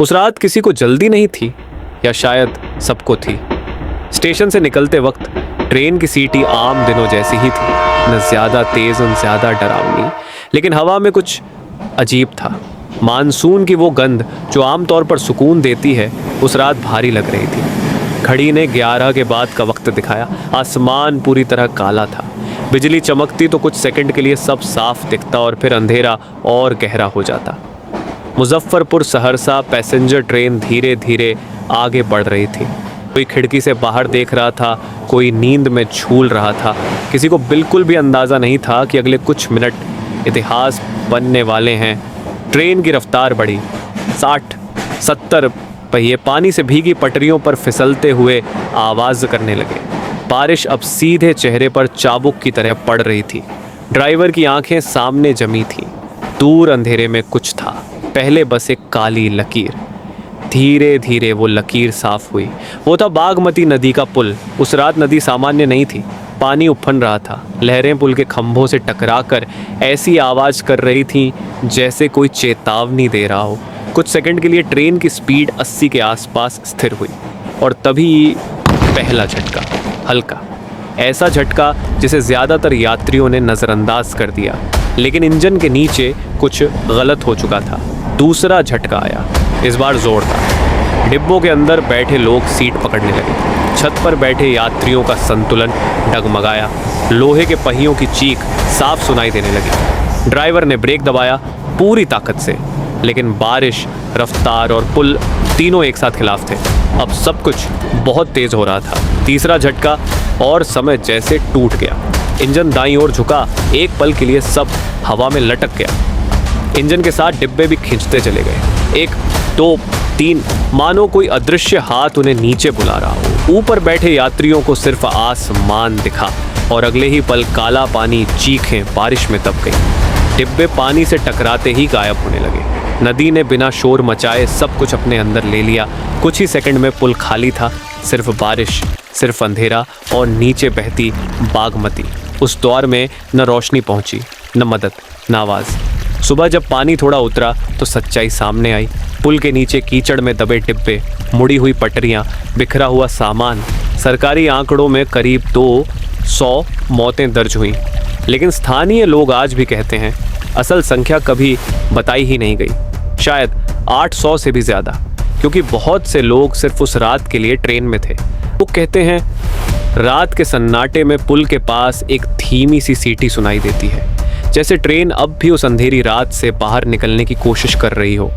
उस रात किसी को जल्दी नहीं थी, या शायद सबको थी। स्टेशन से निकलते वक्त ट्रेन की सीटी आम दिनों जैसी ही थी, न ज़्यादा तेज़ न ज़्यादा डरावनी, लेकिन हवा में कुछ अजीब था। मानसून की वो गंध जो आमतौर पर सुकून देती है, उस रात भारी लग रही थी। घड़ी ने 11 के बाद का वक्त दिखाया। आसमान पूरी तरह काला था। बिजली चमकती तो कुछ सेकंड के लिए सब साफ दिखता और फिर अंधेरा और गहरा हो जाता। मुजफ्फरपुर सहरसा पैसेंजर ट्रेन धीरे धीरे आगे बढ़ रही थी। कोई खिड़की से बाहर देख रहा था, कोई नींद में झूल रहा था। किसी को बिल्कुल भी अंदाज़ा नहीं था कि अगले कुछ मिनट इतिहास बनने वाले हैं। ट्रेन की रफ्तार बढ़ी। 60-70 पहिए पानी से भीगी पटरियों पर फिसलते हुए आवाज़ करने लगे। बारिश अब सीधे चेहरे पर चाबुक की तरह पड़ रही थी। ड्राइवर की आंखें सामने जमी थीं। दूर अंधेरे में कुछ था, पहले बस एक काली लकीर। धीरे धीरे वो लकीर साफ हुई। वो था बागमती नदी का पुल। उस रात नदी सामान्य नहीं थी। पानी उफन रहा था। लहरें पुल के खंभों से टकराकर ऐसी आवाज़ कर रही थीं जैसे कोई चेतावनी दे रहा हो। कुछ सेकंड के लिए ट्रेन की स्पीड 80 के आसपास स्थिर हुई और तभी पहला झटका, हल्का, ऐसा झटका जिसे ज़्यादातर यात्रियों ने नज़रअंदाज कर दिया, लेकिन इंजन के नीचे कुछ गलत हो चुका था। दूसरा झटका आया, इस बार जोर था। डिब्बों के अंदर बैठे लोग सीट पकड़ने लगे। छत पर बैठे यात्रियों का संतुलन डगमगाया। लोहे के पहियों की चीख साफ सुनाई देने लगी। ड्राइवर ने ब्रेक दबाया पूरी ताकत से, लेकिन बारिश, रफ्तार और पुल तीनों एक साथ खिलाफ थे। अब सब कुछ बहुत तेज हो रहा था। तीसरा झटका और समय जैसे टूट गया। इंजन दाईं ओर झुका। एक पल के लिए सब हवा में लटक गया। इंजन के साथ डिब्बे भी खींचते चले गए। 1, 2, 3, मानो कोई अदृश्य हाथ उन्हें नीचे बुला रहा हो। ऊपर बैठे यात्रियों को सिर्फ आसमान दिखा और अगले ही पल काला पानी, चीखें बारिश में दब गई। डिब्बे पानी से टकराते ही गायब होने लगे। नदी ने बिना शोर मचाए सब कुछ अपने अंदर ले लिया। कुछ ही सेकंड में पुल खाली था। सिर्फ बारिश, सिर्फ अंधेरा और नीचे बहती बागमती। उस द्वार में न रोशनी पहुंची, न मदद, न आवाज़। सुबह जब पानी थोड़ा उतरा तो सच्चाई सामने आई। पुल के नीचे कीचड़ में दबे डिब्बे, मुड़ी हुई पटरियां, बिखरा हुआ सामान। सरकारी आंकड़ों में करीब 200 मौतें दर्ज हुई, लेकिन स्थानीय लोग आज भी कहते हैं असल संख्या कभी बताई ही नहीं गई। शायद 800 से भी ज़्यादा, क्योंकि बहुत से लोग सिर्फ उस रात के लिए ट्रेन में थे। वो कहते हैं रात के सन्नाटे में पुल के पास एक धीमी सी सीटी सुनाई देती है, जैसे ट्रेन अब भी उस अंधेरी रात से बाहर निकलने की कोशिश कर रही हो।